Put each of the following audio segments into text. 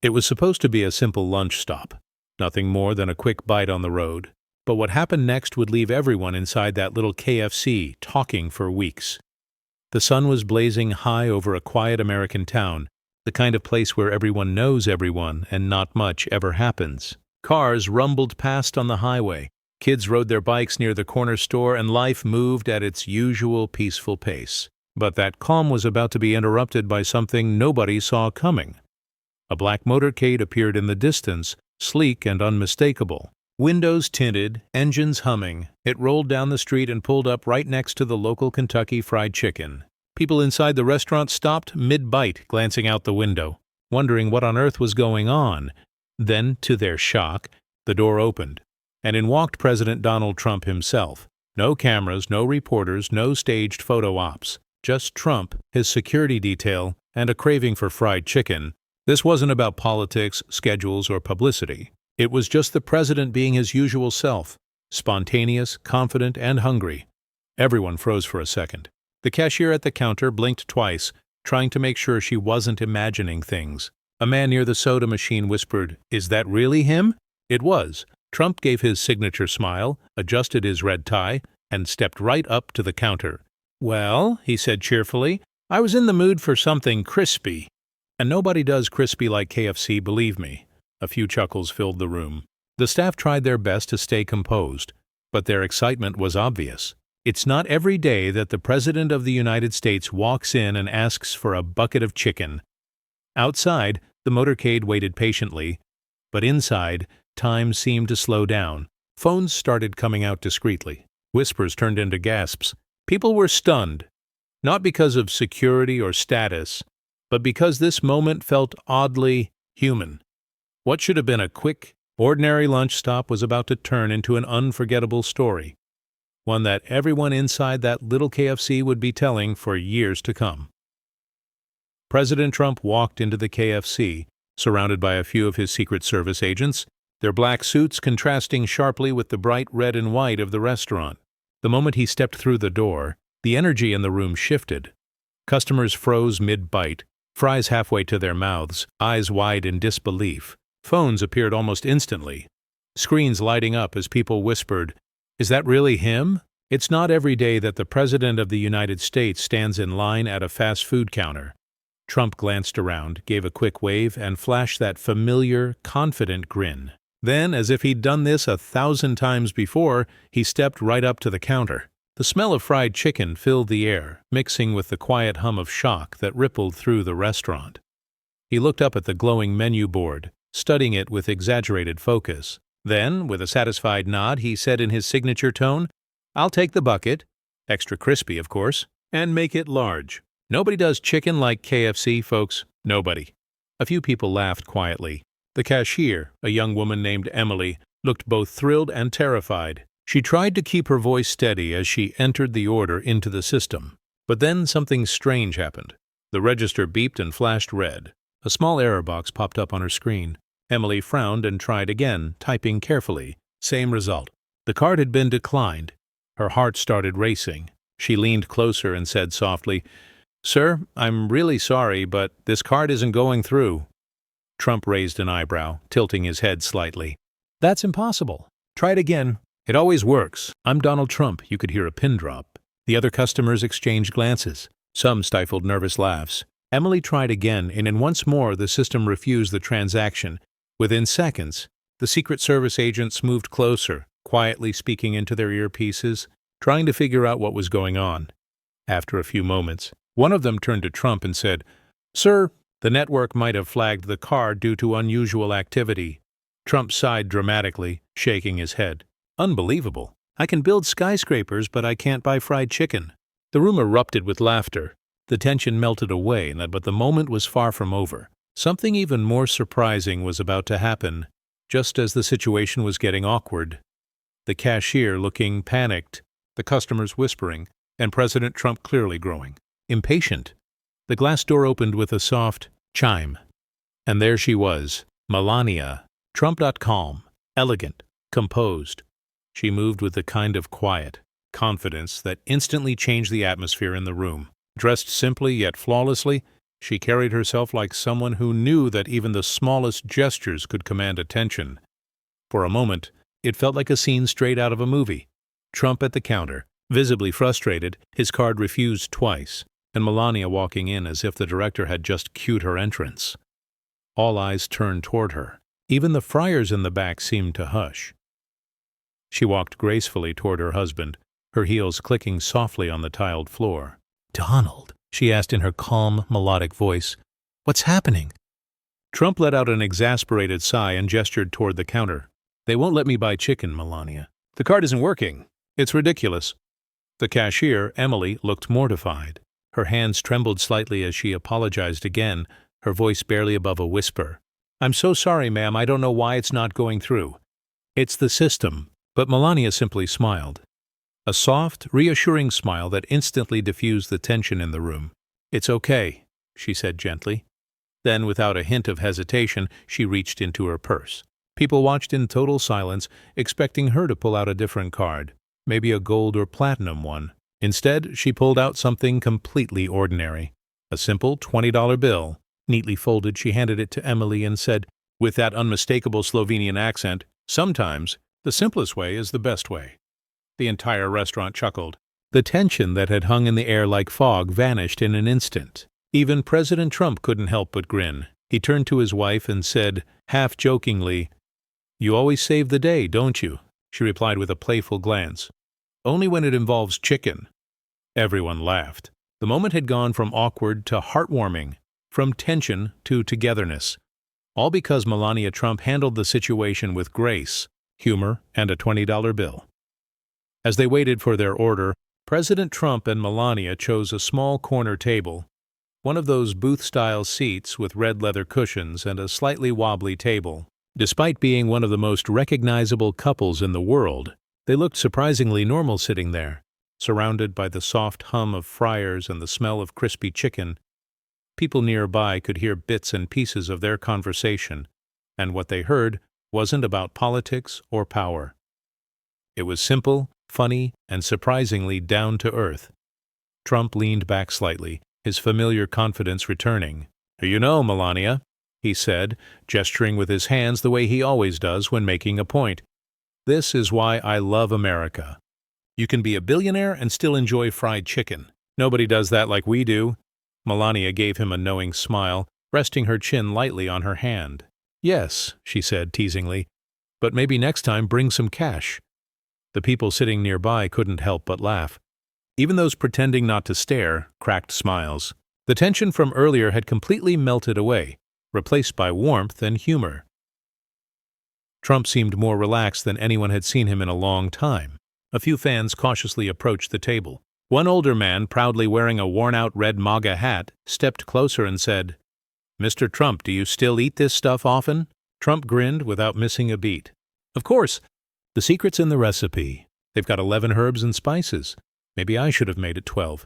It was supposed to be a simple lunch stop, nothing more than a quick bite on the road. But what happened next would leave everyone inside that little KFC talking for weeks. The sun was blazing high over a quiet American town, the kind of place where everyone knows everyone and not much ever happens. Cars rumbled past on the highway, kids rode their bikes near the corner store, and life moved at its usual peaceful pace. But that calm was about to be interrupted by something nobody saw coming. A black motorcade appeared in the distance, sleek and unmistakable. Windows tinted, engines humming, it rolled down the street and pulled up right next to the local Kentucky Fried Chicken. People inside the restaurant stopped mid-bite, glancing out the window, wondering what on earth was going on. Then, to their shock, the door opened, and in walked President Donald Trump himself. No cameras, no reporters, no staged photo ops. Just Trump, his security detail, and a craving for fried chicken. This wasn't about politics, schedules, or publicity. It was just the president being his usual self, spontaneous, confident, and hungry. Everyone froze for a second. The cashier at the counter blinked twice, trying to make sure she wasn't imagining things. A man near the soda machine whispered, "Is that really him?" It was. Trump gave his signature smile, adjusted his red tie, and stepped right up to the counter. "Well," he said cheerfully, "I was in the mood for something crispy." And nobody does crispy like KFC, believe me. A few chuckles filled the room. The staff tried their best to stay composed, but their excitement was obvious. It's not every day that the President of the United States walks in and asks for a bucket of chicken. Outside, the motorcade waited patiently, but inside, time seemed to slow down. Phones started coming out discreetly. Whispers turned into gasps. People were stunned, not because of security or status, but because this moment felt oddly human. What should have been a quick, ordinary lunch stop was about to turn into an unforgettable story, one that everyone inside that little KFC would be telling for years to come. President Trump walked into the KFC, surrounded by a few of his Secret Service agents, their black suits contrasting sharply with the bright red and white of the restaurant. The moment he stepped through the door, the energy in the room shifted. Customers froze mid-bite, fries halfway to their mouths, eyes wide in disbelief. Phones appeared almost instantly, screens lighting up as people whispered, "Is that really him?" It's not every day that the President of the United States stands in line at a fast food counter. Trump glanced around, gave a quick wave, and flashed that familiar, confident grin. Then, as if he'd done this 1,000 times before, he stepped right up to the counter. The smell of fried chicken filled the air, mixing with the quiet hum of shock that rippled through the restaurant. He looked up at the glowing menu board, studying it with exaggerated focus. Then, with a satisfied nod, he said in his signature tone, "I'll take the bucket, extra crispy, of course, and make it large." Nobody does chicken like KFC, folks. Nobody. A few people laughed quietly. The cashier, a young woman named Emily, looked both thrilled and terrified. She tried to keep her voice steady as she entered the order into the system. But then something strange happened. The register beeped and flashed red. A small error box popped up on her screen. Emily frowned and tried again, typing carefully. Same result. The card had been declined. Her heart started racing. She leaned closer and said softly, "Sir, I'm really sorry, but this card isn't going through." Trump raised an eyebrow, tilting his head slightly. "That's impossible. Try it again." "It always works. I'm Donald Trump," you could hear a pin drop. The other customers exchanged glances. Some stifled nervous laughs. Emily tried again, and once more the system refused the transaction. Within seconds, the Secret Service agents moved closer, quietly speaking into their earpieces, trying to figure out what was going on. After a few moments, one of them turned to Trump and said, "Sir, the network might have flagged the card due to unusual activity." Trump sighed dramatically, shaking his head. "Unbelievable. I can build skyscrapers, but I can't buy fried chicken." The room erupted with laughter. The tension melted away, but the moment was far from over. Something even more surprising was about to happen, just as the situation was getting awkward. The cashier looking panicked, the customers whispering, and President Trump clearly growing impatient. The glass door opened with a soft chime. And there she was, Melania Trump. Calm, elegant, composed. She moved with a kind of quiet confidence that instantly changed the atmosphere in the room. Dressed simply yet flawlessly, She carried herself like someone who knew that even the smallest gestures could command attention. For a moment, it felt like a scene straight out of a movie. Trump at the counter, visibly frustrated, his card refused twice, and Melania walking in as if the director had just cued her entrance. All eyes turned toward her. Even the friars in the back seemed to hush. She walked gracefully toward her husband, her heels clicking softly on the tiled floor. "Donald," she asked in her calm, melodic voice, "what's happening?" Trump let out an exasperated sigh and gestured toward the counter. "They won't let me buy chicken, Melania. The card isn't working. It's ridiculous." The cashier, Emily, looked mortified. Her hands trembled slightly as she apologized again, her voice barely above a whisper. "I'm so sorry, ma'am. I don't know why it's not going through. It's the system." But Melania simply smiled. A soft, reassuring smile that instantly diffused the tension in the room. "It's okay," she said gently. Then, without a hint of hesitation, she reached into her purse. People watched in total silence, expecting her to pull out a different card, maybe a gold or platinum one. Instead, she pulled out something completely ordinary. A simple $20 bill. Neatly folded, she handed it to Emily and said, with that unmistakable Slovenian accent, "Sometimes the simplest way is the best way." The entire restaurant chuckled. The tension that had hung in the air like fog vanished in an instant. Even President Trump couldn't help but grin. He turned to his wife and said, half-jokingly, "You always save the day, don't you?" She replied with a playful glance. "Only when it involves chicken." Everyone laughed. The moment had gone from awkward to heartwarming, from tension to togetherness. All because Melania Trump handled the situation with grace, humor, and a $20 bill. As they waited for their order, President Trump and Melania chose a small corner table, one of those booth-style seats with red leather cushions and a slightly wobbly table. Despite being one of the most recognizable couples in the world, they looked surprisingly normal sitting there, surrounded by the soft hum of fryers and the smell of crispy chicken. People nearby could hear bits and pieces of their conversation, and what they heard wasn't about politics or power. It was simple, funny, and surprisingly down-to-earth. Trump leaned back slightly, his familiar confidence returning. "You know, Melania," he said, gesturing with his hands the way he always does when making a point, "this is why I love America. You can be a billionaire and still enjoy fried chicken. Nobody does that like we do." Melania gave him a knowing smile, resting her chin lightly on her hand. "Yes," she said teasingly, "but maybe next time bring some cash." The people sitting nearby couldn't help but laugh. Even those pretending not to stare cracked smiles. The tension from earlier had completely melted away, replaced by warmth and humor. Trump seemed more relaxed than anyone had seen him in a long time. A few fans cautiously approached the table. One older man, proudly wearing a worn-out red MAGA hat, stepped closer and said, "Mr. Trump, do you still eat this stuff often?" Trump grinned without missing a beat. "Of course. The secret's in the recipe. They've got 11 herbs and spices. Maybe I should have made it 12.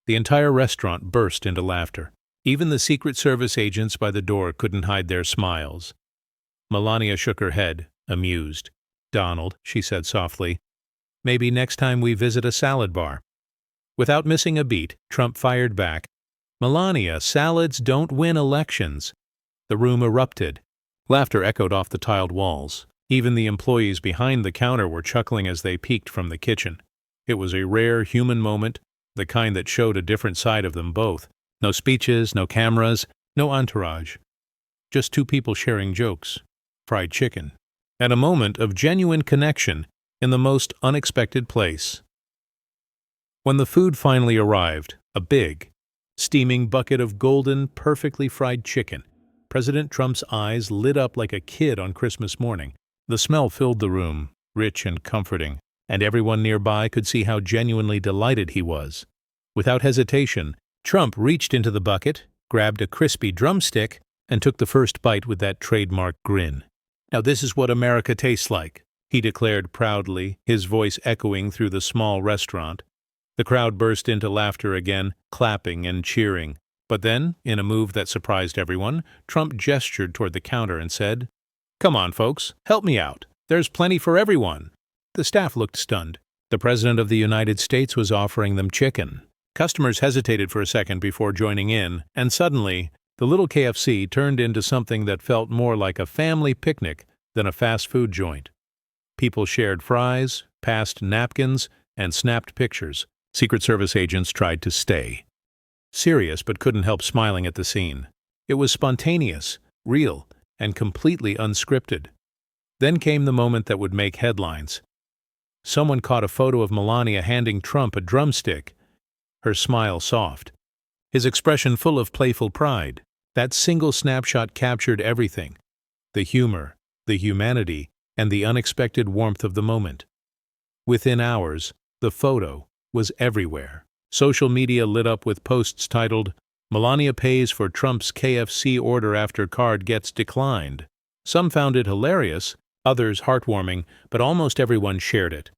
The entire restaurant burst into laughter. Even the Secret Service agents by the door couldn't hide their smiles. Melania shook her head, amused. "Donald," she said softly, "maybe next time we visit a salad bar." Without missing a beat, Trump fired back, "Melania, salads don't win elections." The room erupted. Laughter echoed off the tiled walls. Even the employees behind the counter were chuckling as they peeked from the kitchen. It was a rare human moment, the kind that showed a different side of them both. No speeches, no cameras, no entourage. Just two people sharing jokes, fried chicken, and a moment of genuine connection in the most unexpected place. When the food finally arrived, a big, steaming bucket of golden, perfectly fried chicken, President Trump's eyes lit up like a kid on Christmas morning. The smell filled the room, rich and comforting, and everyone nearby could see how genuinely delighted he was. Without hesitation, Trump reached into the bucket, grabbed a crispy drumstick, and took the first bite with that trademark grin. "Now this is what America tastes like," he declared proudly, his voice echoing through the small restaurant. The crowd burst into laughter again, clapping and cheering. But then, in a move that surprised everyone, Trump gestured toward the counter and said, "Come on, folks, help me out. There's plenty for everyone." The staff looked stunned. The President of the United States was offering them chicken. Customers hesitated for a second before joining in, and suddenly, the little KFC turned into something that felt more like a family picnic than a fast food joint. People shared fries, passed napkins, and snapped pictures. Secret Service agents tried to stay serious but couldn't help smiling at the scene. It was spontaneous, real, and completely unscripted. Then came the moment that would make headlines. Someone caught a photo of Melania handing Trump a drumstick, her smile soft, his expression full of playful pride. That single snapshot captured everything: the humor, the humanity, and the unexpected warmth of the moment. Within hours, the photo was everywhere. Social media lit up with posts titled, "Melania pays for Trump's KFC order after card gets declined." Some found it hilarious, others heartwarming, but almost everyone shared it.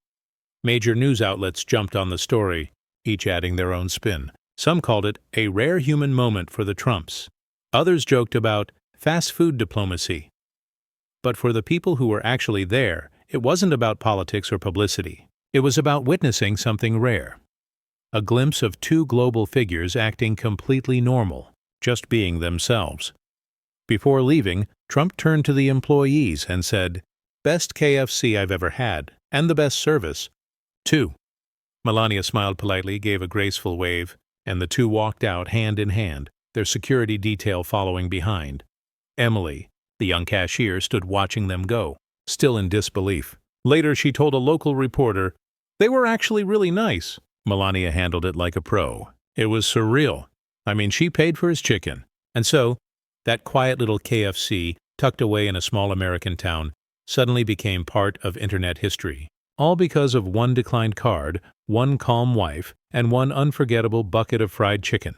Major news outlets jumped on the story, each adding their own spin. Some called it a rare human moment for the Trumps. Others joked about fast food diplomacy. But for the people who were actually there, it wasn't about politics or publicity. It was about witnessing something rare. A glimpse of two global figures acting completely normal, just being themselves. Before leaving, Trump turned to the employees and said, "Best KFC I've ever had, and the best service, too." Melania smiled politely, gave a graceful wave, and the two walked out hand in hand, their security detail following behind. Emily, the young cashier, stood watching them go, still in disbelief. Later, she told a local reporter, "They were actually really nice." Melania handled it like a pro. It was surreal. I mean, she paid for his chicken. And so, that quiet little KFC, tucked away in a small American town, suddenly became part of internet history. All because of one declined card, one calm wife, and one unforgettable bucket of fried chicken.